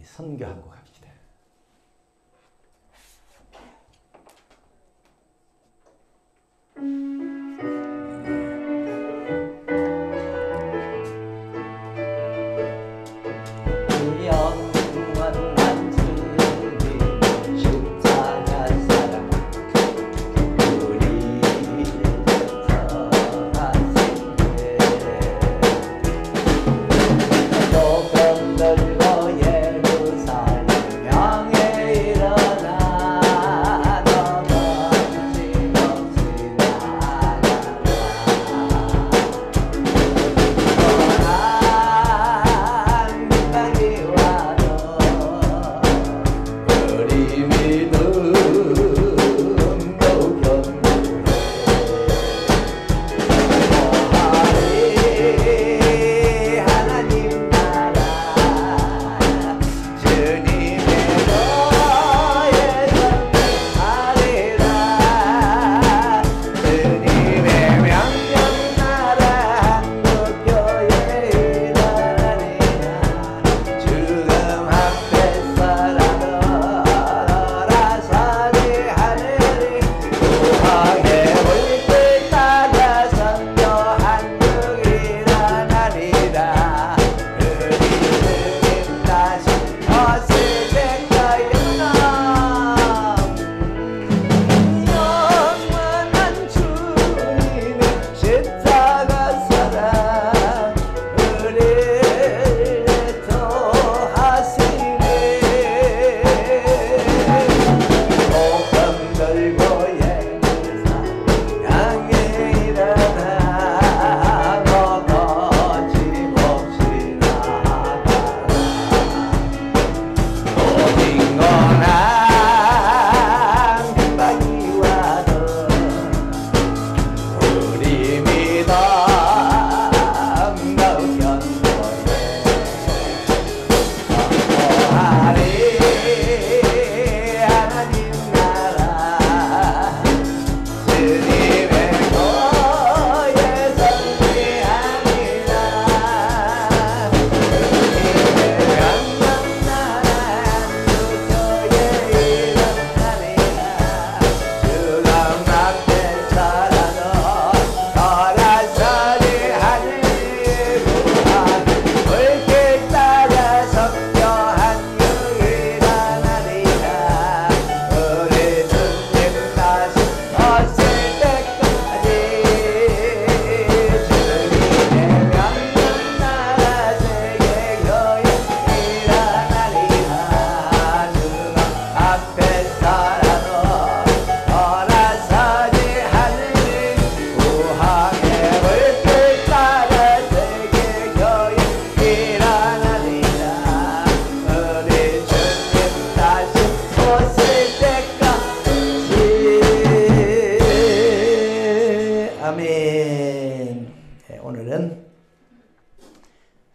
선교 한 곡 합니다.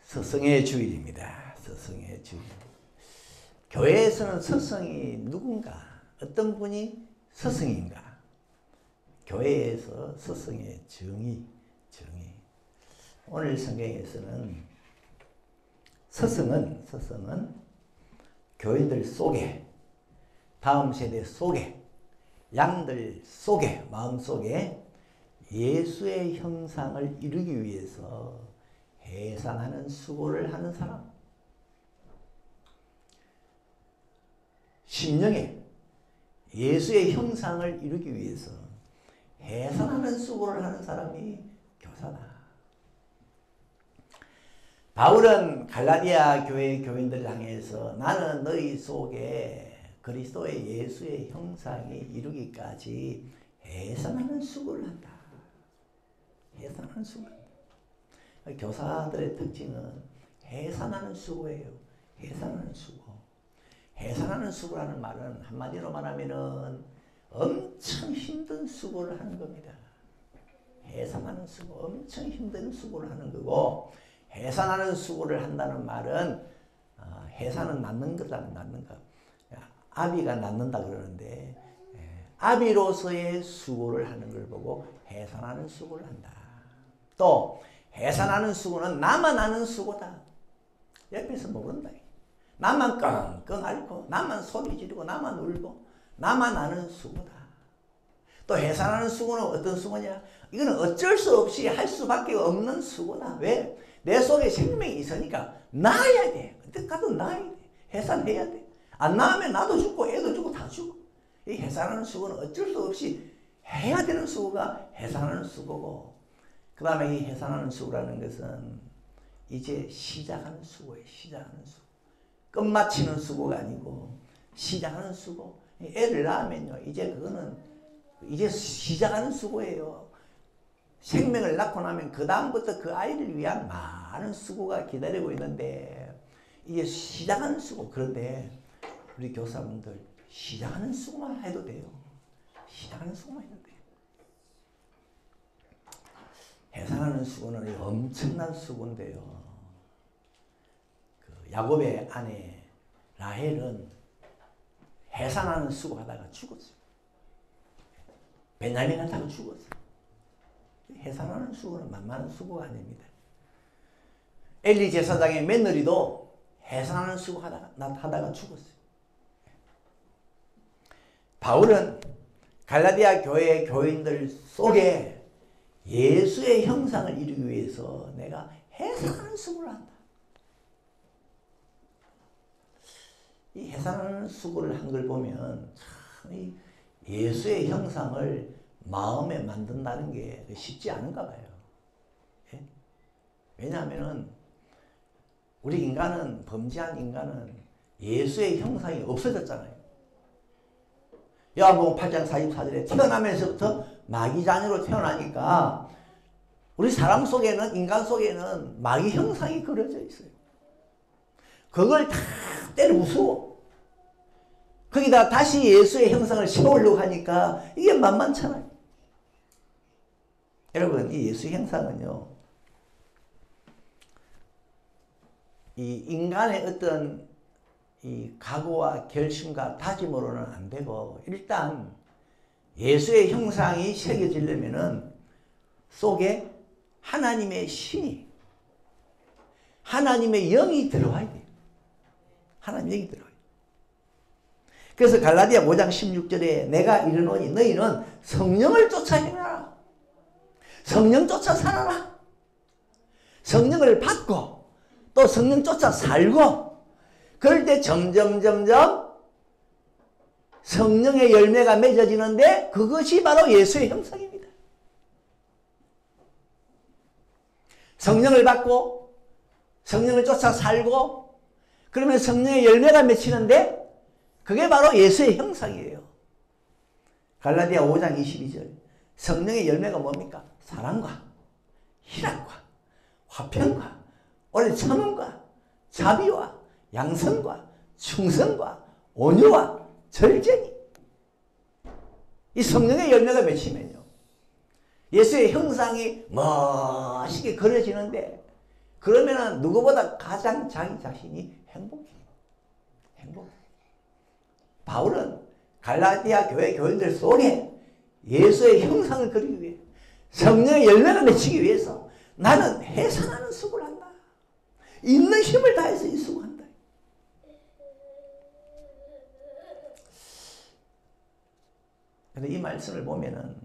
서성의 주일입니다. 서성의 주일. 교회에서는 서성이 누군가? 어떤 분이 서성인가? 교회에서 서성의 정의. 오늘 성경에서는 서성은 교인들 속에, 다음 세대 속에, 양들 속에, 마음 속에 예수의 형상을 이루기 위해서 해산하는 수고를 하는 사람, 심령에 예수의 형상을 이루기 위해서 해산하는 수고를 하는 사람이 교사다. 바울은 갈라디아 교회 교인들을 향해서 나는 너희 속에 그리스도의 예수의 형상이 이루기까지 해산하는 수고를 한다. 해산하는 수고. 교사들의 특징은 해산하는 수고예요. 해산하는 수고. 해산하는 수고라는 말은 한마디로 말하면은 엄청 힘든 수고를 하는 겁니다. 해산하는 수고, 엄청 힘든 수고를 하는 거고, 해산하는 수고를 한다는 말은 해산은 낳는 거다, 낳는 거. 아비가 낳는다 그러는데 아비로서의 수고를 하는 걸 보고 해산하는 수고를 한다. 또 해산하는 수고는 나만 아는 수고다. 옆에서 모른다. 나만 끙끙 앓고 나만 소리 지르고 나만 울고 나만 아는 수고다. 또 해산하는 수고는 어떤 수고냐? 이거는 어쩔 수 없이 할 수밖에 없는 수고다. 왜? 내 속에 생명이 있으니까 나아야 돼. 그때까지 나아야 돼. 해산해야 돼. 안 나으면 나도 죽고 애도 죽고 다 죽어. 이 해산하는 수고는 어쩔 수 없이 해야 되는 수고가 해산하는 수고고, 그 다음에 이 해산하는 수고라는 것은 이제 시작하는 수고예요. 시작하는 수고. 끝마치는 수고가 아니고 시작하는 수고. 애를 낳으면요, 이제 그거는 이제 시작하는 수고예요. 생명을 낳고 나면 그 다음부터 그 아이를 위한 많은 수고가 기다리고 있는데 이제 시작하는 수고. 그런데 우리 교사분들 시작하는 수고만 해도 돼요. 시작하는 수고만 해도 돼요. 해산하는 수고는 엄청난 수고인데요. 그 야곱의 아내 라헬은 해산하는 수고하다가 죽었어요. 베냐민한테도 죽었어요. 해산하는 수고는 만만한 수고가 아닙니다. 엘리 제사장의 며느리도 해산하는 수고하다가 죽었어요. 바울은 갈라디아 교회의 교인들 속에 예수의 형상을 이루기 위해서 내가 해산하는 수고를 한다. 이 해산하는 수고를 한 걸 보면 참 이 예수의 형상을 마음에 만든다는 게 쉽지 않은가 봐요. 예? 왜냐하면 우리 인간은, 범죄한 인간은 예수의 형상이 없어졌잖아요. 요한복음 8장 44절에 태어나면서부터 마귀 자녀로 태어나니까 우리 사람 속에는, 인간 속에는 마귀 형상이 그려져 있어요. 그걸 다 때려 부수고 거기다 다시 예수의 형상을 세우려고 하니까 이게 만만찮아요. 여러분, 이 예수의 형상은요, 이 인간의 어떤 이 각오와 결심과 다짐으로는 안 되고, 일단 예수의 형상이 새겨지려면은 속에 하나님의 신이, 하나님의 영이 들어와야 돼요. 하나님의 영이 들어와요. 그래서 갈라디아 5장 16절에 내가 이르노니 너희는 성령을 쫓아 행하라. 성령 쫓아 살아라. 성령을 받고 또 성령 쫓아 살고, 그럴 때 점점 성령의 열매가 맺어지는데 그것이 바로 예수의 형상입니다. 성령을 받고 성령을 쫓아 살고 그러면 성령의 열매가 맺히는데 그게 바로 예수의 형상이에요. 갈라디아 5장 22절 성령의 열매가 뭡니까? 사랑과 희락과 화평과 오래 참음과 자비와 양선과 충성과 온유와 절제니. 이 성령의 열매가 맺히면요, 예수의 형상이 멋있게 그려지는데, 그러면은 누구보다 가장 자기 자신이 행복해요. 행복해. 바울은 갈라디아 교회 교인들 속에 예수의 형상을 그리기 위해, 성령의 열매가 맺히기 위해서 나는 해산하는 수고를 한다. 있는 힘을 다해서 이 수고한다. 근데 이 말씀을 보면은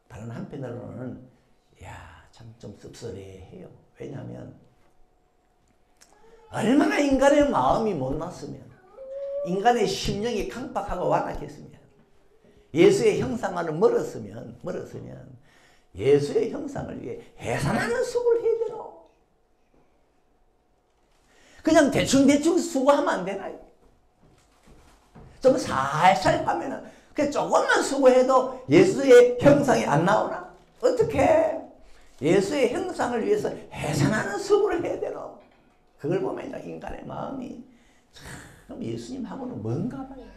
다른 한편으로는 참 좀 씁쓸해해요. 왜냐하면 얼마나 인간의 마음이 못났으면, 인간의 심령이 강박하고 완악했으면, 예수의 형상과는 멀었으면 예수의 형상을 위해 해산하는 수고를 해야 되노. 그냥 대충 수고하면 안 되나요? 좀 살살 하면은, 그 조금만 수고해도 예수의 형상이 안 나오나? 어떻게 예수의 형상을 위해서 해산하는 수고를 해야 되노? 그걸 보면 인간의 마음이 참 예수님하고는 뭔가 봐요.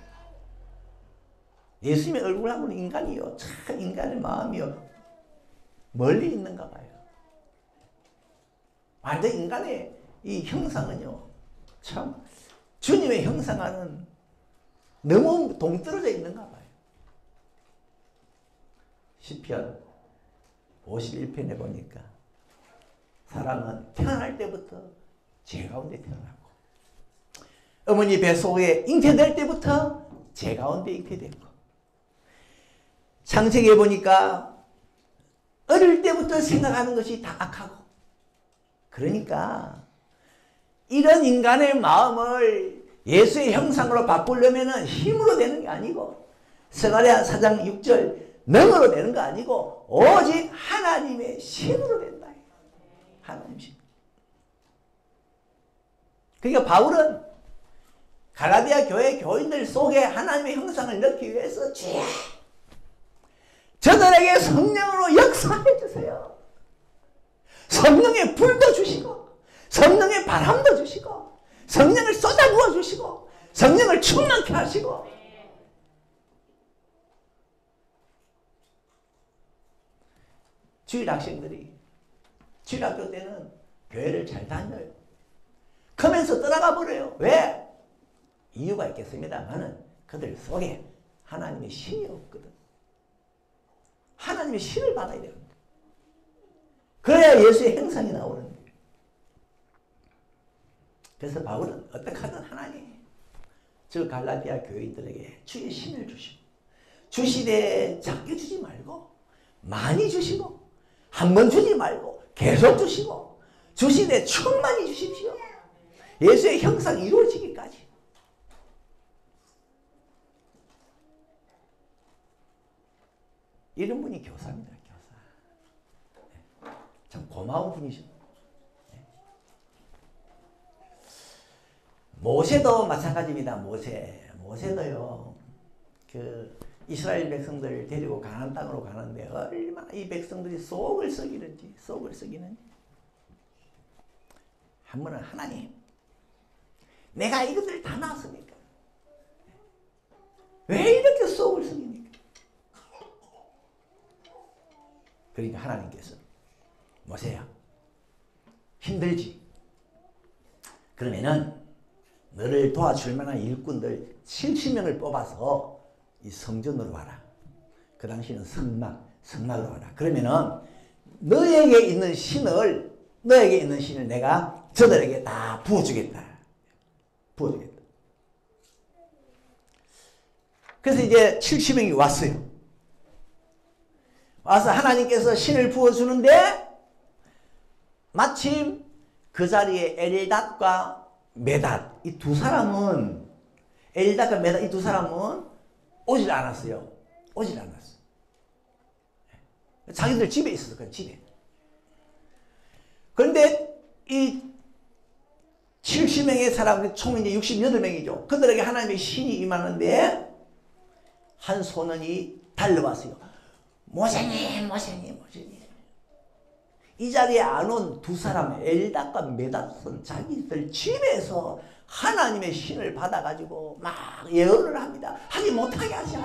예수님의 얼굴하고는 인간이요, 참 인간의 마음이요, 멀리 있는가 봐요. 완전 인간의 이 형상은요, 참 주님의 형상과는 너무 동떨어져 있는가 봐요. 시편 51편에 보니까 사람은 태어날 때부터 죄 가운데 태어나고 어머니 뱃속에 잉태될 때부터 제 가운데 잉태됐고, 창세기에 보니까 어릴 때부터 생각하는 것이 다 악하고, 그러니까 이런 인간의 마음을 예수의 형상으로 바꾸려면 힘으로 되는 게 아니고, 스가랴 4장 6절 능으로 되는 거 아니고 오직 하나님의 신으로 된다. 하나님 신. 그러니까 바울은 갈라디아 교회 교인들 속에 하나님의 형상을 넣기 위해서 주여 저들에게 성령으로 역사해 주세요. 성령의 불도 주시고 성령의 바람도 주시고 성령을 쏟아부어 주시고 성령을 충만케 하시고. 주일 학생들이 주일학교 때는 교회를 잘 다녀요. 크면서 떠나가 버려요. 왜? 이유가 있겠습니다만은 그들 속에 하나님의 신이 없거든. 하나님의 신을 받아야 됩니다. 그래야 예수의 형상이 나오는 거예요. 그래서 바울은 어떻게 하든 하나님, 저 갈라디아 교인들에게 주의 신을 주시고, 주시되 작게 주지 말고 많이 주시고, 한 번 주지 말고 계속 주시고, 주시되 충만히 주십시오. 예수의 형상이 이루어지기까지. 이런 분이 교사입니다. 교사. 참 고마운 분이죠. 모세도 마찬가지입니다. 모세도요, 이스라엘 백성들을 데리고 가나안 땅으로 가는데 얼마나 이 백성들이 속을 썩이는지. 한 번은 하나님, 내가 이것을 다 낳았습니까? 왜 이렇게 속을 썩입니까? 그러니까 하나님께서 모세야, 힘들지? 그러면은 너를 도와줄 만한 일꾼들 70명을 뽑아서 이 성전으로 와라. 그 당시는 성막으로 와라. 그러면은 너에게 있는 신을 내가 저들에게 다 부어주겠다. 그래서 이제 70명이 왔어요. 와서 하나님께서 신을 부어주는데 마침 그 자리에 엘닷과 메닷, 이 두 사람은, 엘닷과 메닷 이 두 사람은 오질 않았어요. 자기들 집에 있었어요. 집에. 그런데 이 70명의 사람들, 총 이제 68명이죠. 그들에게 하나님의 신이 임하는데 한 소년이 달려왔어요. 모세님. 이 자리에 안 온 두 사람, 엘닷과 메닷은 자기들 집에서 하나님의 신을 받아가지고 막 예언을 합니다. 하지 못하게 하시.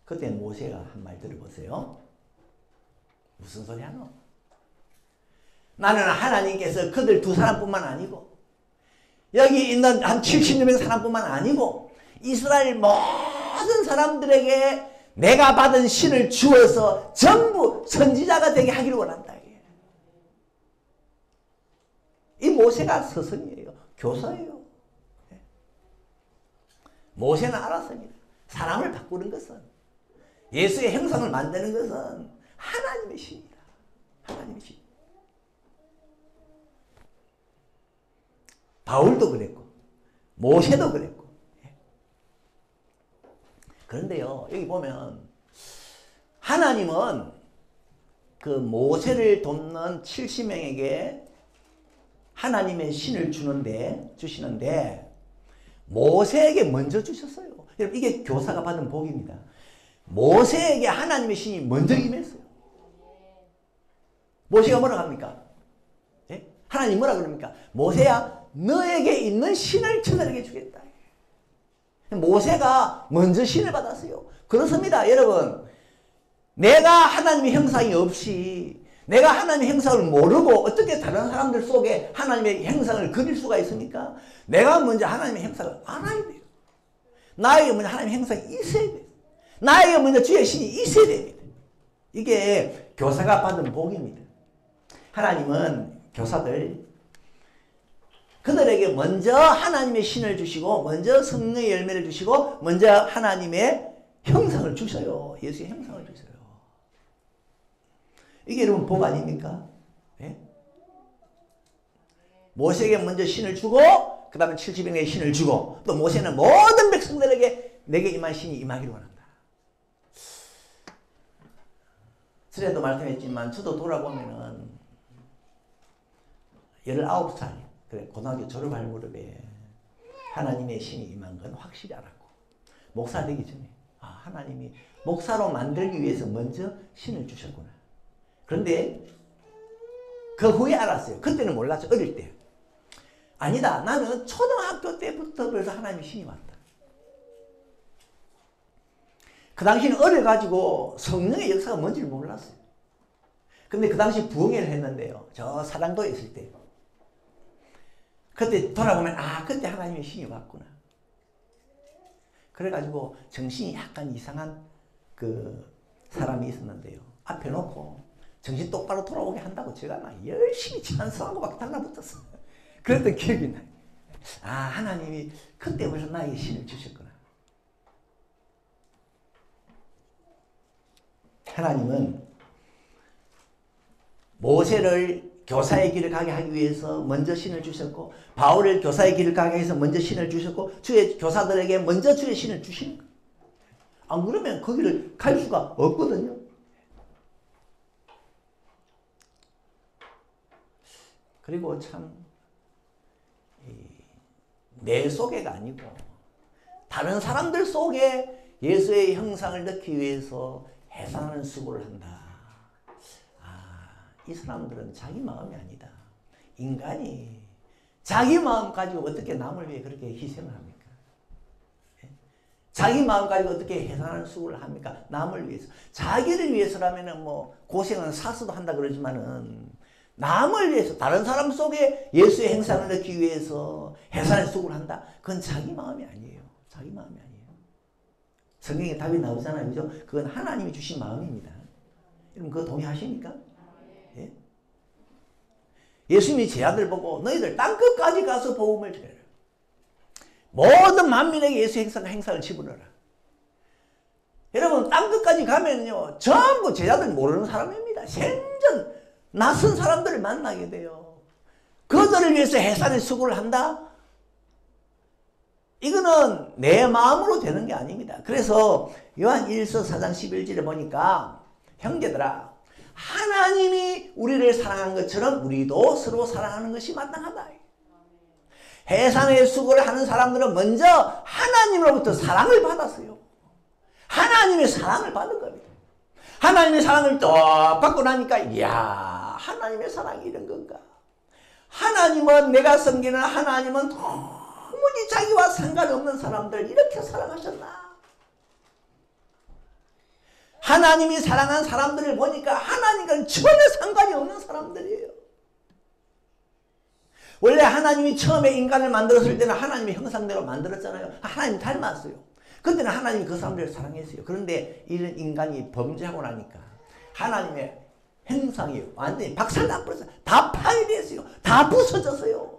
그때 모세가 한 말 들어보세요. 무슨 소리 하노? 나는 하나님께서 그들 두 사람뿐만 아니고 여기 있는 한 70명 사람뿐만 아니고 이스라엘 모든 사람들에게 내가 받은 신을 주어서 전부 선지자가 되게 하기를 원한다. 이 모세가 스승이에요. 교사예요. 모세는 알았습니다. 사람을 바꾸는 것은, 예수의 형상을 만드는 것은 하나님의 신이다. 하나님의 신. 바울도 그랬고 모세도 그랬고. 그런데요, 여기 보면 하나님은 그 모세를 돕는 70명에게 하나님의 신을 주시는데 모세에게 먼저 주셨어요. 여러분, 이게 교사가 받은 복입니다. 모세에게 하나님의 신이 먼저 임했어요. 모세가 뭐라고 합니까? 예? 하나님 뭐라고 그럽니까? 모세야, 너에게 있는 신을 저들에게 주겠다. 모세가 먼저 신을 받았어요. 그렇습니다, 여러분. 내가 하나님의 형상이 없이, 내가 하나님의 형상을 모르고 어떻게 다른 사람들 속에 하나님의 형상을 그릴 수가 있습니까? 내가 먼저 하나님의 형상을 알아야 돼요. 나에게 먼저 하나님의 형상이 있어야 돼요. 나에게 먼저 주의 신이 있어야 됩니다. 이게 교사가 받은 복입니다. 하나님은 교사들 그들에게 먼저 하나님의 신을 주시고 먼저 성령의 열매를 주시고 먼저 하나님의 형상을 주셔요. 예수의 형상을 주셔요. 이게 여러분 복 아닙니까? 예? 모세에게 먼저 신을 주고 그 다음에 70인의 신을 주고 또 모세는 모든 백성들에게 내게 임한 신이 임하기를 원한다. 전에도 말씀했지만 저도 돌아보면은 19살 그래 고등학교 졸업할 무렵에 하나님의 신이 임한 건 확실히 알았고 목사 되기 전에 하나님이 목사로 만들기 위해서 먼저 신을 주셨구나. 그런데 그 후에 알았어요. 그때는 몰랐죠. 어릴 때. 아니다. 나는 초등학교 때부터 그래서 하나님의 신이 왔다. 그 당시는 어려가지고 성령의 역사가 뭔지를 몰랐어요. 근데 그 당시 부흥회를 했는데요. 저 사랑도에 있을 때. 그때 돌아보면 그때 하나님의 신이 왔구나. 그래가지고 정신이 약간 이상한 그 사람이 있었는데요. 앞에 놓고 정신 똑바로 돌아오게 한다고 제가 막 열심히 찬송하고 막 달라붙었어요. 그랬던 기억이 나요. 하나님이 그때부터 나에게 신을 주셨구나. 하나님은 모세를 교사의 길을 가게 하기 위해서 먼저 신을 주셨고 바울을 교사의 길을 가게 해서 먼저 신을 주셨고 주의 교사들에게 먼저 주의 신을 주시는 거예요. 안 그러면 거기를 갈 수가 없거든요. 그리고 참 내 속에가 아니고 다른 사람들 속에 예수의 형상을 넣기 위해서 해산하는 수고를 한다. 이 사람들은 자기 마음이 아니다. 인간이 자기 마음 가지고 어떻게 남을 위해 그렇게 희생을 합니까? 자기 마음 가지고 어떻게 해산하는 수고를 합니까? 남을 위해서. 자기를 위해서라면 뭐 고생은 사서도 한다 그러지만은 남을 위해서 다른 사람 속에 예수의 행상을 넣기 위해서 해산의 수고를 한다. 그건 자기 마음이 아니에요. 자기 마음이 아니에요. 성경에 답이 나오잖아요. 그죠? 그건 하나님이 주신 마음입니다. 여러분 그거 동의하십니까? 예? 예수님이 제 아들 보고 너희들 땅끝까지 가서 복음을 전해라. 모든 만민에게 예수의 행상을 집어넣어라. 여러분 땅끝까지 가면요 전부 제자들 모르는 사람입니다. 생전 낯선 사람들을 만나게 돼요. 그들을 위해서 해산의 수고를 한다? 이거는 내 마음으로 되는 게 아닙니다. 그래서 요한 1서 4장 11절에 보니까 형제들아 하나님이 우리를 사랑한 것처럼 우리도 서로 사랑하는 것이 마땅하다. 해산의 수고를 하는 사람들은 먼저 하나님으로부터 사랑을 받았어요. 하나님의 사랑을 받은 겁니다. 하나님의 사랑을 또 받고 나니까 이야 하나님의 사랑이 이런 건가. 하나님은 내가 섬기는 하나님은 도무지 자기와 상관없는 사람들 이렇게 사랑하셨나. 하나님이 사랑한 사람들을 보니까 하나님과는 전혀 상관이 없는 사람들이에요. 원래 하나님이 처음에 인간을 만들었을 때는 하나님의 형상대로 만들었잖아요. 하나님 닮았어요. 그때는 하나님이 그 사람들을 사랑했어요. 그런데 이런 인간이 범죄하고 나니까 하나님의 형상이 완전히 박살나버렸어요. 다 파괴됐어요. 다 부서졌어요.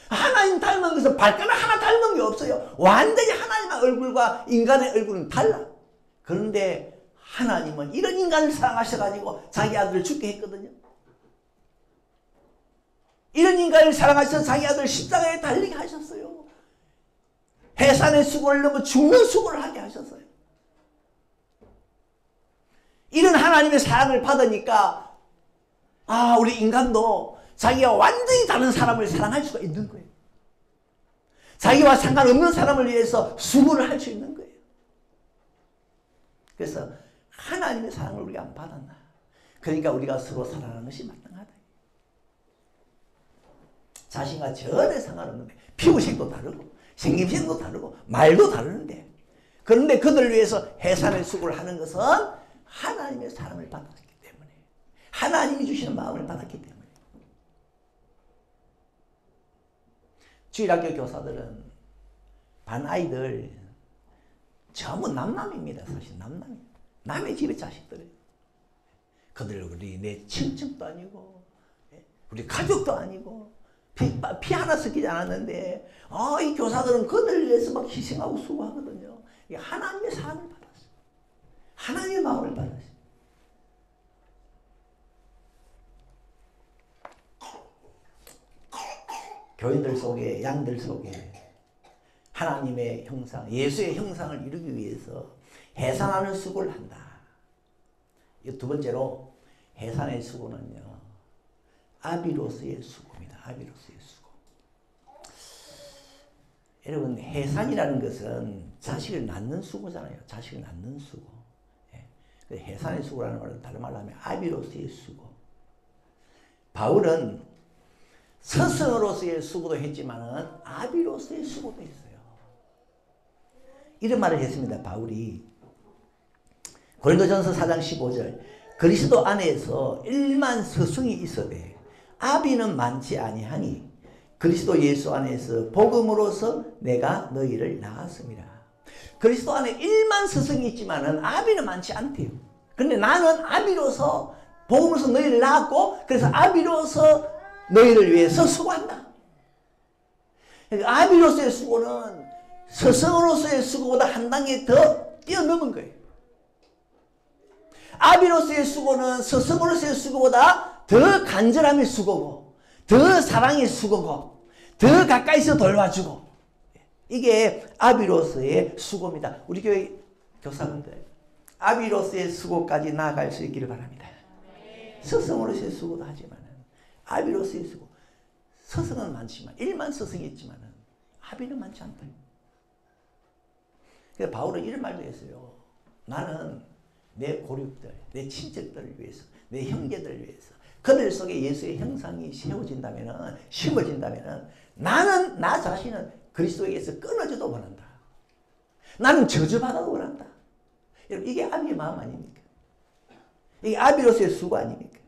하나님 닮은 것은 발가락 하나 닮은 게 없어요. 완전히 하나님의 얼굴과 인간의 얼굴은 달라. 그런데 하나님은 이런 인간을 사랑하셔가지고 자기 아들을 죽게 했거든요. 이런 인간을 사랑하셔서 자기 아들을 십자가에 달리게 하셨어요. 해산의 수고를 넘어 죽는 수고를 하게 하셨어요. 이런 하나님의 사랑을 받으니까 우리 인간도 자기와 완전히 다른 사람을 사랑할 수가 있는 거예요. 자기와 상관없는 사람을 위해서 수고를 할 수 있는 거예요. 그래서 하나님의 사랑을 우리가 안 받았나. 그러니까 우리가 서로 사랑하는 것이 마땅하다. 자신과 전혀 상관없는데 피부색도 다르고 생김새도 다르고 말도 다르는데 그런데 그들을 위해서 해산의 수고를 하는 것은 하나님의 사랑을 받았기 때문에 하나님이 주시는 마음을 받았기 때문에 주일학교 교사들은 반 아이들 전부 남남입니다. 사실 남남이에요. 남의 집의 자식들이에요. 그들 우리 내 친척도 아니고 우리 가족도 아니고 피 하나 섞이지 않았는데 이 교사들은 그들을 위해서 막 희생하고 수고하거든요. 이게 하나님의 사랑을 받았어요. 하나님의 마음을 받았어요. 교인들 속에, 양들 속에 하나님의 형상, 예수의 형상을 이루기 위해서 해산하는 수고를 한다. 두 번째로 해산의 수고는요, 아비로스의 수고입니다. 아비로스의 수고. 여러분, 해산이라는 것은 자식을 낳는 수고잖아요. 자식을 낳는 수고. 예. 해산의 수고라는 것은 다른 말로 하면 아비로스의 수고. 바울은 스승으로서의 수고도 했지만은 아비로서의 수고도 했어요. 이런 말을 했습니다. 바울이 고린도전서 4장 15절 그리스도 안에서 1만 스승이 있어되 아비는 많지 아니하니 그리스도 예수 안에서 복음으로서 내가 너희를 낳았습니다. 그리스도 안에 1만 스승이 있지만은 아비는 많지 않대요. 근데 나는 아비로서 복음으로서 너희를 낳았고 그래서 아비로서 너희를 위해서 수고한다. 그러니까 아비로서의 수고는 스승으로서의 수고보다 한 단계 더 뛰어넘은 거예요. 아비로서의 수고는 스승으로서의 수고보다 더 간절함의 수고고 더 사랑의 수고고 더 가까이서 돌봐주고 이게 아비로서의 수고입니다. 우리 교회 교사분들 아비로서의 수고까지 나아갈 수 있기를 바랍니다. 스승으로서의 수고도 하지만 아비로서의 수고. 스승은 많지만 1만 스승이 있지만 아비는 많지 않다. 그래서 바울은 이런 말도 했어요. 나는 내 고륙들, 내 친척들을 위해서, 내 형제들을 위해서 그들 속에 예수의 형상이 세워진다면, 심어진다면 나는 나 자신은 그리스도에게서 끊어져도 원한다. 나는 저주받아도 원한다. 여러분 이게 아비의 마음 아닙니까? 이게 아비로서의 수고 아닙니까?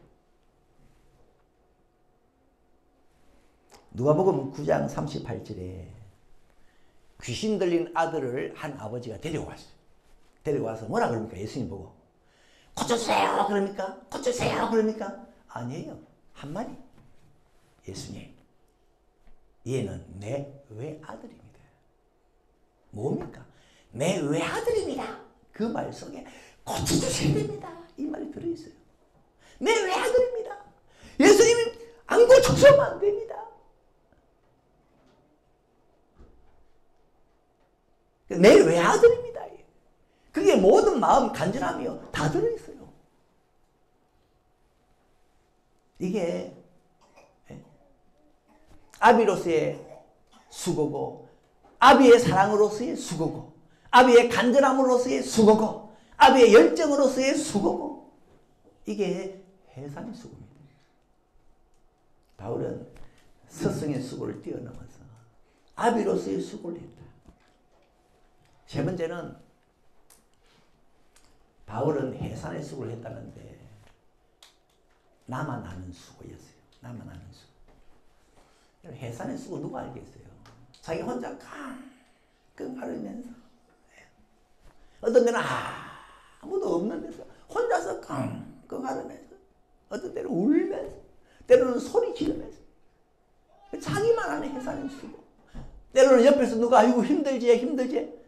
누가복음 9장 38절에 귀신 들린 아들을 한 아버지가 데리고 왔어요. 데리고 와서 뭐라 그럽니까? 예수님 보고 고쳐주세요 그럽니까? 고쳐주세요 그럽니까? 아니에요. 한마디. 예수님, 얘는 내 외아들입니다. 뭡니까? 내 외아들입니다. 그 말 속에 고쳐주셔야 됩니다. 이 말이 들어있어요. 내 외아들입니다. 예수님은 안 고쳐주면 안 됩니다. 내 외아들입니다. 그게 모든 마음 간절함이요 다 들어있어요. 이게 아비로서의 수고고 아비의 사랑으로서의 수고고 아비의 간절함으로서의 수고고 아비의 열정으로서의 수고고 이게 해산의 수고입니다. 바울은 스승의 수고를 뛰어넘어서 아비로서의 수고를 했다. 세 번째는 바울은 해산의 수고를 했다는데 나만 아는 수고였어요. 나만 아는 수고. 해산의 수고 누가 알겠어요? 자기 혼자 깡깡 앓으면서 어떤 데는 아무도 없는 데서 혼자서 깡깡 앓으면서 어떤 때는 울면서 때로는 소리 지르면서 자기만 아는 해산의 수고. 때로는 옆에서 누가 아이고 힘들지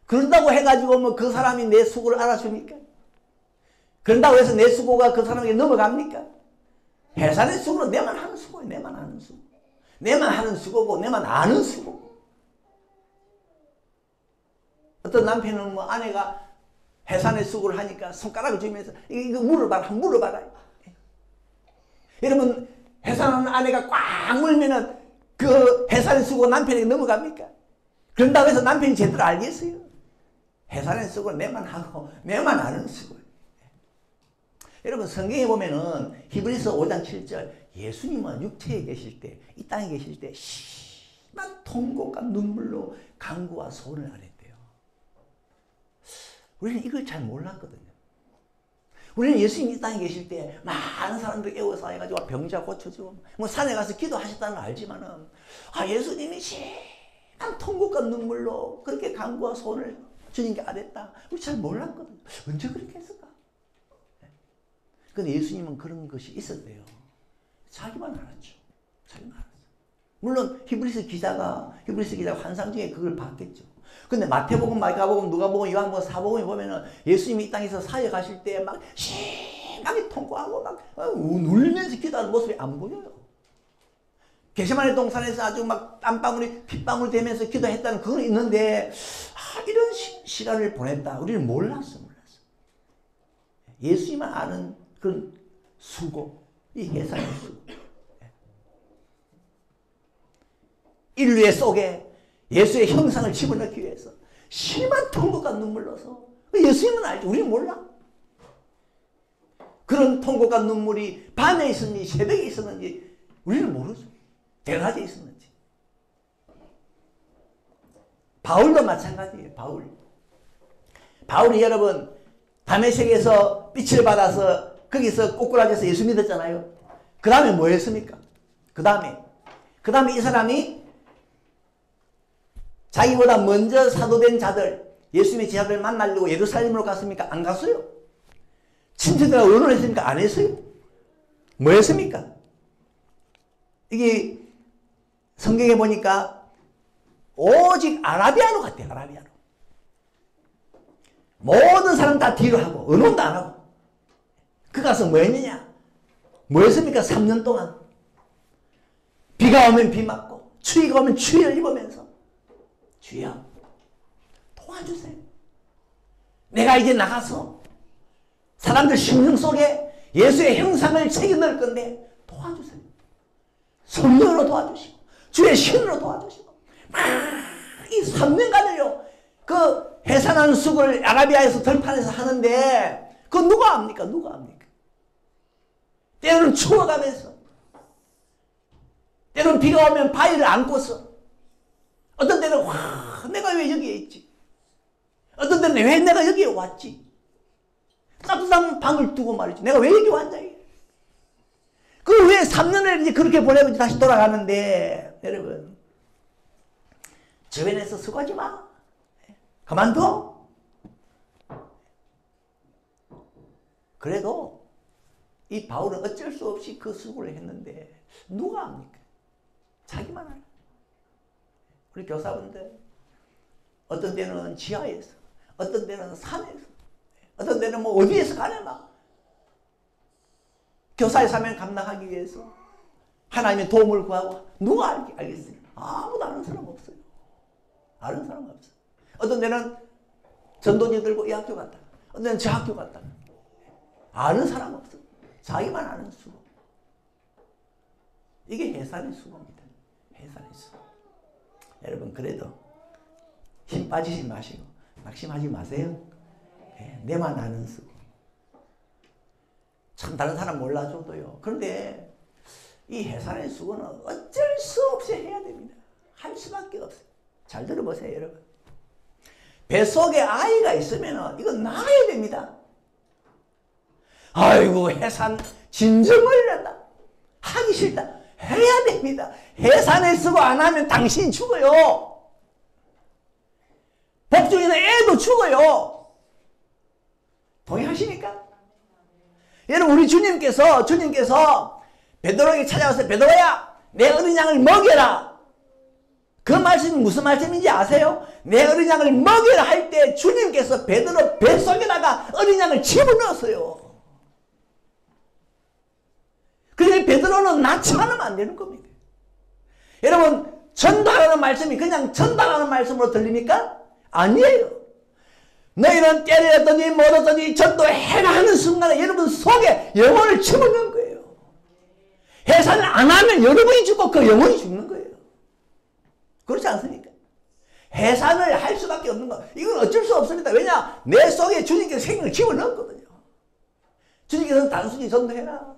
그런다고 해가지고 뭐 그 사람이 내 수고를 알아줍니까? 그런다고 해서 내 수고가 그 사람에게 넘어갑니까? 해산의 수고는 내만 하는 수고예요. 내만 하는 수고. 내만 하는 수고고 내만 아는 수고. 어떤 남편은 뭐 아내가 해산의 수고를 하니까 손가락을 쥐면서 이거 물어봐라. 물어봐라. 여러분 해산하는 아내가 꽉 물면은 그 해산의 수고 남편에게 넘어갑니까? 그런다고 해서 남편이 제대로 알겠어요? 해산의 수고는 내만 하고 내만 아는 수고예요. 여러분 성경에 보면은 히브리서 5장 7절 예수님은 육체에 계실 때 이 땅에 계실 때 심한 통곡과 눈물로 간구와 소원을 하랬대요. 우리는 이걸 잘 몰랐거든요. 우리는 예수님 이 땅에 계실 때 많은 사람들 애워서 해가지고 병자 고쳐주고 뭐 산에 가서 기도하셨다는 걸 알지만은 예수님이 심한 통곡과 눈물로 그렇게 간구와 소원을 주님께 아랬다. 우리 잘 몰랐거든요. 언제 그렇게 했을까? 근데 예수님은 그런 것이 있었대요. 자기만 알았죠. 자기만 알았어. 물론 히브리서 기자가 환상 중에 그걸 봤겠죠. 근데 마태복음, 마가복음, 누가복음, 요한복음, 사복음에 보면은 예수님이 이 땅에서 사역 가실 때 막 심하게 통곡하고 막 울면서 기도하는 모습이 안 보여요. 게세마네 동산에서 아주 막 땀방울이 핏방울 되면서 기도했다는 그건 있는데 이런 시간을 보냈다. 우리는 몰랐어. 예수님만 아는 그런 수고, 이 해산의 수고. 인류의 속에 예수의 형상을 집어넣기 위해서 심한 통곡과 눈물로서 예수님은 알지. 우리는 몰라. 그런 통곡과 눈물이 밤에 있었는지 새벽에 있었는지 우리는 모르죠. 대낮에 있었는지. 바울도 마찬가지예요. 바울이 여러분 다메섹에서 빛을 받아서 거기서 꼬꾸라져서 예수 믿었잖아요. 그 다음에 뭐 했습니까? 그 다음에 이 사람이 자기보다 먼저 사도된 자들, 예수님의 제자들 만나려고 예루살렘으로 갔습니까? 안 갔어요. 친척들하고 의논했습니까? 안 했어요. 뭐 했습니까? 이게 성경에 보니까 오직 아라비아로 갔대요. 아라비아로. 모든 사람 다 뒤로 하고 의논도 안 하고. 그 가서 뭐 했느냐? 뭐 했습니까? 3년 동안. 비가 오면 비 맞고 추위가 오면 추위를 입으면서 주여 도와주세요. 내가 이제 나가서 사람들 심령 속에 예수의 형상을 새겨 넣을 건데 도와주세요. 성령으로 도와주시고 주의 신으로 도와주시고 이 3년간을요 그 해산하는 숲을 아라비아에서 들판에서 하는데 그거 누가 합니까? 때로는 추워가면서 때로는 비가 오면 바위를 안고서 어떤 때는 내가 왜 여기에 있지? 어떤 때는 왜 내가 여기에 왔지? 따뜻한 방을 두고 말이지. 내가 왜 여기 왔냐? 그 왜 3년을 이제 그렇게 보내고 다시 돌아가는데, 여러분. 주변에서 수고하지 마. 그만둬. 그래도 이 바울은 어쩔 수 없이 그 수고를 했는데, 누가 합니까? 자기만 알아. 우리 교사분들, 어떤 때는 지하에서, 어떤 때는 산에서, 어떤 때는 뭐 어디에서 가냐 막. 교사의 사명 감당하기 위해서 하나님의 도움을 구하고 누가 알겠어요? 아무도 아는 사람 없어요. 아는 사람 없어요. 어떤 때는 전도지 들고 이 학교 갔다가, 어떤 때는 저 학교 갔다가. 아는 사람 없어요. 자기만 아는 수고. 이게 해산의 수고입니다. 해산의 수고. 여러분 그래도 힘 빠지지 마시고 낙심하지 마세요. 내만 아는 수고. 참 다른 사람 몰라줘도요. 그런데 이 해산의 수고는 어쩔 수 없이 해야 됩니다. 할 수밖에 없어요. 잘 들어보세요 여러분. 뱃속에 아이가 있으면 이건 나가야 됩니다. 아이고 해산 진정을 한다. 하기 싫다. 해야 됩니다. 해산의 수고 안 하면 당신이 죽어요. 복중에는 애도 죽어요. 동의하십니까? 여러분 우리 주님께서 베드로에게 찾아와서 베드로야 내 어린 양을 먹여라. 그 말씀이 무슨 말씀인지 아세요? 내 어린 양을 먹여라 할 때 주님께서 베드로 뱃속에다가 어린 양을 집어넣었어요. 그러니까 베드로는 낳지 않으면 안 되는 겁니다. 여러분 전도하라는 말씀이 그냥 전달하는 말씀으로 들립니까? 아니에요. 너희는 때를 얻더니 못 얻더니 전도해라 하는 순간에 여러분 속에 영혼을 집어넣은 거예요. 해산을 안 하면 여러분이 죽고 그 영혼이 죽는 거예요. 그렇지 않습니까? 해산을 할 수밖에 없는 거. 이건 어쩔 수 없습니다. 왜냐? 내 속에 주님께서 생명을 집어넣었거든요. 주님께서는 단순히 전도해라.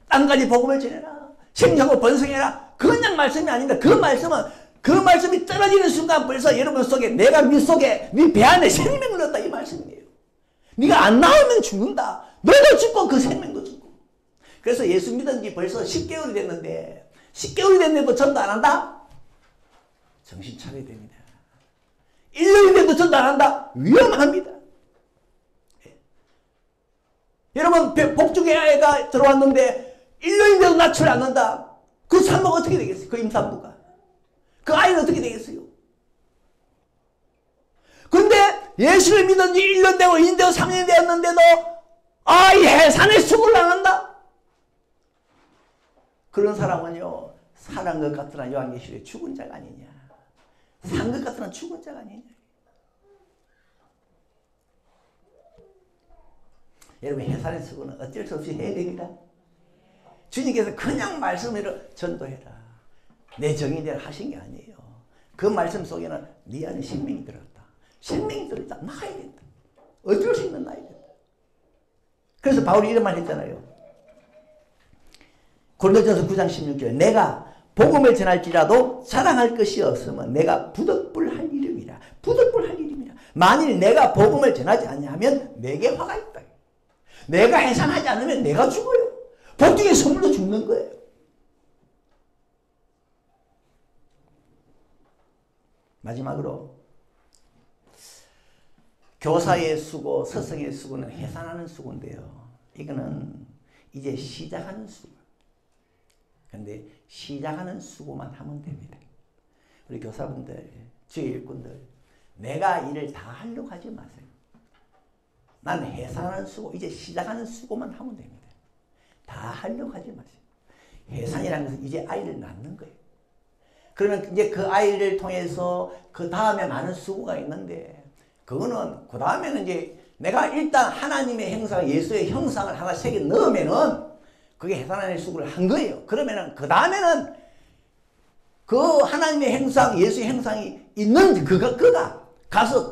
땅까지 복음을 전해라. 생명하고 번성해라. 그냥 말씀이 아닙니다. 그 말씀이 떨어지는 순간 벌써 여러분 속에 내가 네 속에 네 배 안에 생명을 넣었다 이 말씀이에요. 네가 안 나오면 죽는다. 너도 죽고 그 생명도 죽고. 그래서 예수 믿은 지 벌써 10개월이 됐는데 10개월이 됐는데도 전도 안 한다? 정신 차려야 됩니다. 1년이 돼도 전도 안 한다? 위험합니다. 여러분 복중에 애가 들어왔는데 1년이 돼도 낯을 안 한다? 그 산모가 어떻게 되겠어요? 그 임산부가. 그 아이는 어떻게 되겠어요? 근데 예수를 믿은 지 1년 되고 2년 되고 3년이 되었는데도 이 해산의 수고를 당한다? 그런 사람은요, 살한 것 같으나 요한계시록에 죽은 자가 아니냐. 산 것 같으나 죽은 자가 아니냐. 여러분, 해산의 수고는 어쩔 수 없이 해야 됩니다. 주님께서 그냥 말씀으로 전도해라, 내 정의대로 하신 게 아니에요. 그 말씀 속에는 네 안에 생명이 들어갔다. 생명이 들어있다. 나가야 된다. 어쩔 수 있는 나야 된다. 그래서 바울이 이런 말 했잖아요. 고린도전서 9장 16절, 내가 복음을 전할지라도 자랑할 것이 없으면 내가 부득불할 일임이라. 부득불할 일임이라. 만일 내가 복음을 전하지 않냐면 내게 화가 있다. 내가 해산하지 않으면 내가 죽어요. 복중의 선물로 죽는 거예요. 마지막으로 교사의 수고, 스승의 수고는 해산하는 수고인데요. 이거는 이제 시작하는 수고. 그런데 시작하는 수고만 하면 됩니다. 우리 교사분들, 주의 일꾼들, 내가 일을 다 하려고 하지 마세요. 나는 해산하는 수고, 이제 시작하는 수고만 하면 됩니다. 다 하려고 하지 마세요. 해산이라는 것은 이제 아이를 낳는 거예요. 그러면 이제 그 아이를 통해서 그 다음에 많은 수고가 있는데, 그거는 그 다음에는 이제 내가 일단 하나님의 형상, 예수의 형상을 하나 새겨 넣으면은 그게 해산하는 수고를 한 거예요. 그러면은 그 다음에는 그 하나님의 형상, 예수의 형상이 있는 그가 가서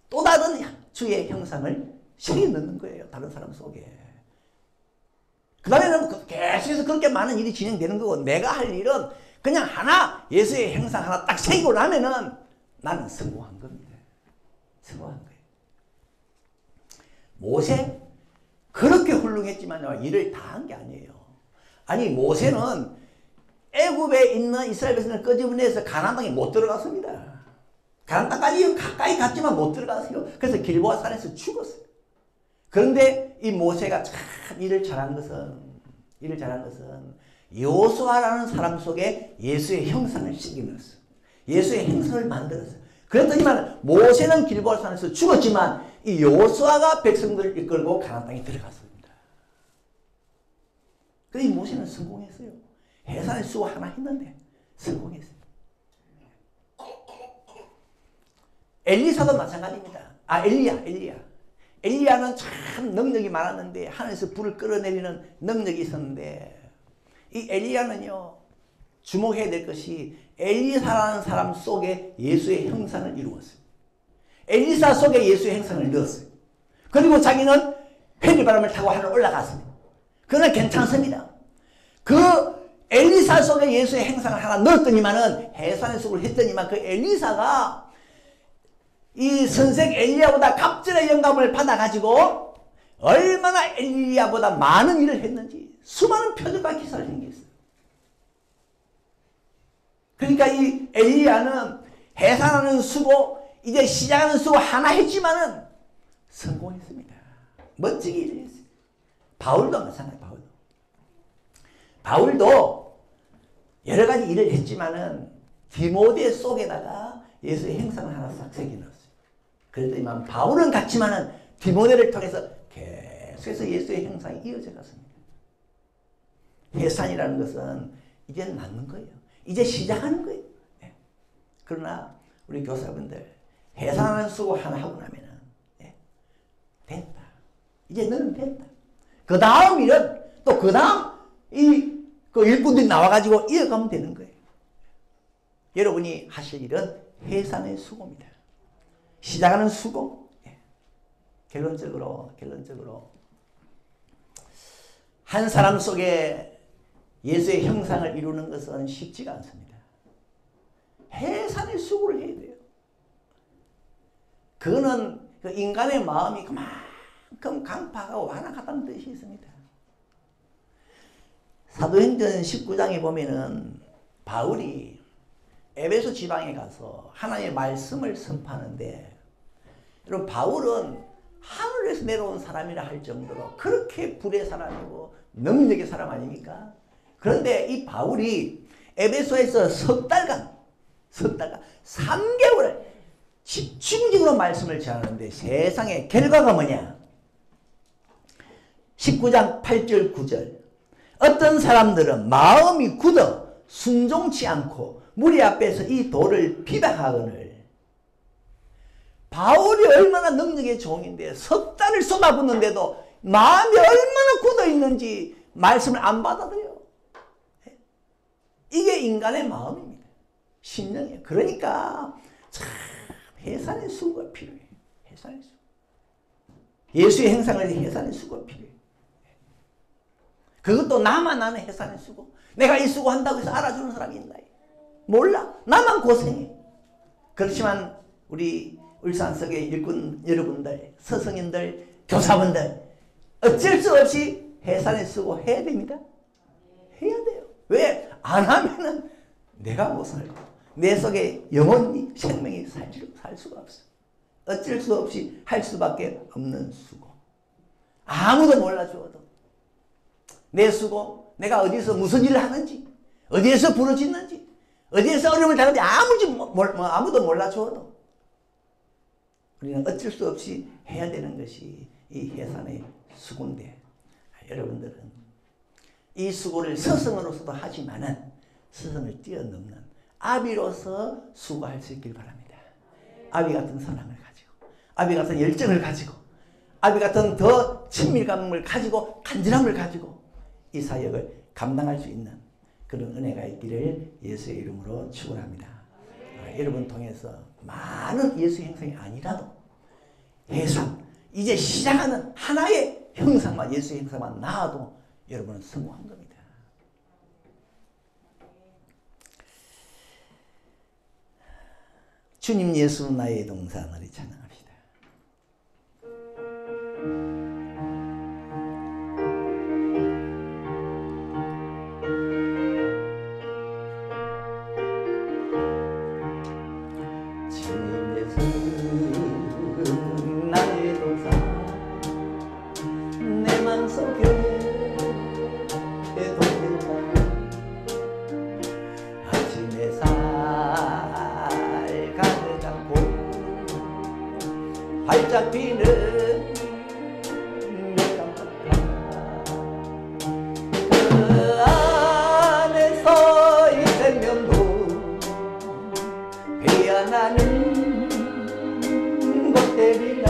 또 다른 주의 형상을 새겨 넣는 거예요. 다른 사람 속에. 그 다음에는 계속해서 그렇게 많은 일이 진행되는 거고, 내가 할 일은 그냥 하나, 예수의 형상 하나 딱 새기고 나면은 나는 성공한 겁니다. 성공한 거예요. 모세, 그렇게 훌륭했지만 일을 다 한 게 아니에요. 아니, 모세는 애굽에 있는 이스라엘 백성을 끄집어내서 가나안 땅에 못 들어갔습니다. 가나안 땅까지 가까이 갔지만 못 들어갔어요. 그래서 길보아 산에서 죽었어요. 그런데 이 모세가 참 일을 잘한 것은 여호수아라는 사람 속에 예수의 형상을 새겨넣었어요. 예수의 형상을 만들었어요. 그랬더니만 모세는 길보아 산에서 죽었지만 이 여호수아가 백성들을 이끌고 가나안 땅에 들어갔습니다. 그래서 이 모세는 성공했어요. 해산의 수고 하나 했는데 성공했어요. 엘리사도 마찬가지입니다. 엘리야는 참 능력이 많았는데 하늘에서 불을 끌어내리는 능력이 있었는데, 이 엘리야는요, 주목해야 될 것이 엘리사라는 사람 속에 예수의 형상을 이루었어요. 엘리사 속에 예수의 형상을 넣었어요. 그리고 자기는 회리바람을 타고 하늘 올라갔습니다. 그러나 괜찮습니다. 그 엘리사 속에 예수의 형상을 하나 넣었더니만은 해산의 수고를 했더니만 그 엘리사가 이 선생 엘리야보다 갑절의 영감을 받아가지고 얼마나 엘리야보다 많은 일을 했는지 수많은 표적과 기사를 생겼어요. 그러니까 이 엘리야는 해산하는 수고, 이제 시작하는 수고 하나 했지만은 성공했습니다. 멋지게 일을 했어요. 바울도 마찬가지예요. 바울도 여러 가지 일을 했지만은 디모데 속에다가 예수의 형상을 하나 싹 새겨넣었어요. 그랬더니만 바울은 같지만은 디모데를 통해서 계속해서 예수의 형상이 이어져 갔습니다. 해산이라는 것은 이제 낳는 거예요. 이제 시작하는 거예요. 네. 그러나 우리 교사분들, 해산하는 수고 하나 하고 나면은 됐다. 이제 너는 됐다. 그 다음 일은 또 그 다음 그 일꾼들이 나와가지고 이어가면 되는 거예요. 여러분이 하실 일은 해산의 수고입니다. 시작하는 수고. 결론적으로 한 사람 속에 예수의 형상을 이루는 것은 쉽지가 않습니다. 해산의 수고를 해야 돼요. 그거는 그 인간의 마음이 그만큼 강팍하고 완악하다는 뜻이 있습니다. 사도행전 19장에 보면은 바울이 에베소 지방에 가서 하나님의 말씀을 선포하는데, 여러분, 바울은 하늘에서 내려온 사람이라 할 정도로 그렇게 불의 사람이고 능력의 사람 아닙니까? 그런데 이 바울이 에베소에서 석 달간 3개월을 집중적으로 말씀을 전하는데 세상의 결과가 뭐냐? 19장 8절 9절 어떤 사람들은 마음이 굳어 순종치 않고 무리 앞에서 이 도를 비방하거늘. 바울이 얼마나 능력의 종인데 석 달을 쏟아붓는데도 마음이 얼마나 굳어 있는지 말씀을 안 받아들여요. 이게 인간의 마음입니다. 심령이에요. 그러니까 참 해산의 수고가 필요해요. 해산의 수고. 예수의 행상을 해산의 수고가 필요해요. 그것도 나만 아는 해산의 수고. 내가 이 수고 한다고 해서 알아주는 사람이 있나? 몰라. 나만 고생해. 그렇지만 우리 울산석의 일꾼 여러분들, 서성인들, 교사분들 어쩔 수 없이 해산의 수고 해야 됩니다. 해야 돼요. 왜? 안 하면은 내가 못 살고 내 속에 영혼이 생명이 살 수가 없어. 어쩔 수 없이 할 수밖에 없는 수고. 아무도 몰라주어도 내 수고, 내가 어디서 무슨 일을 하는지, 어디에서 부러지는지, 어디에서 어려움을 당하는지 아무도 몰라주어도 우리는 어쩔 수 없이 해야 되는 것이 이 해산의 수고인데, 여러분들은 이 수고를 스승으로서도 하지만은 스승을 뛰어넘는 아비로서 수고할 수 있길 바랍니다. 아비 같은 사랑을 가지고, 아비 같은 열정을 가지고, 아비 같은 더 친밀감을 가지고, 간절함을 가지고 이 사역을 감당할 수 있는 그런 은혜가 있기를 예수의 이름으로 축원합니다. 여러분 통해서 많은 예수 형상이 아니라도 해산, 이제 시작하는 하나의 형상만, 예수 형상만 나와도 여러분은 성공한 겁니다. 주님 예수 나의 동산 우리 찬양합시다. 주님 예수 나의 동산 내 맘속에 활짝 피는 밀감 같아. 그 안에서 이 생명도 피어나는 곳들이라.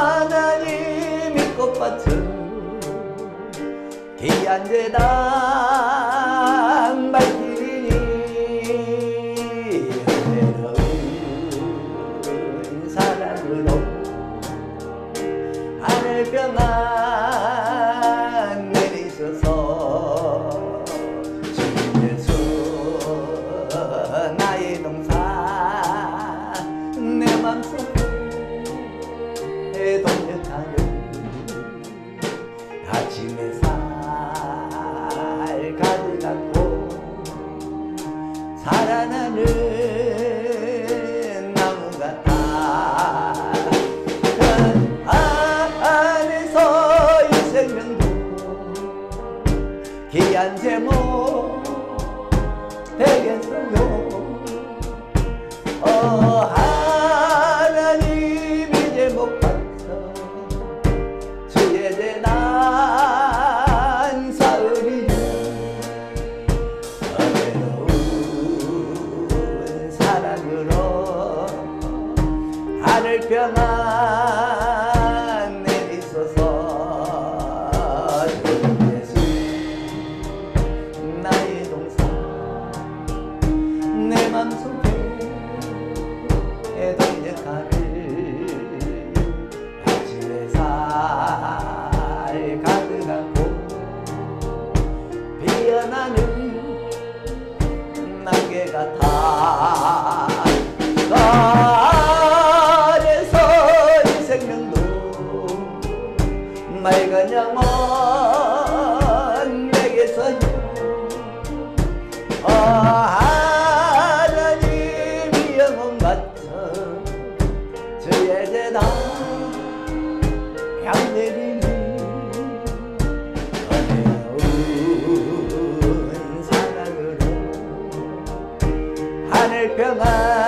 하나님이 꽃밭은 귀한 재단 밝히니 하늘변만 내리셔서 주님 예수 나의 동산 내 맘속에 동역하는 아침 햇살 가득 안고 살아나는 나무 같아. 귀한 제목 되겠어요. 하나님이 제목 같아 주의 재단 사으리니 어려운 사랑으로 하늘평안 내리소서. 맘속에 동역하는 아침 햇살 가득 안고 피어나는 날개 같아. 그 안에서 이 생명도 맑은 영혼 내게서 평안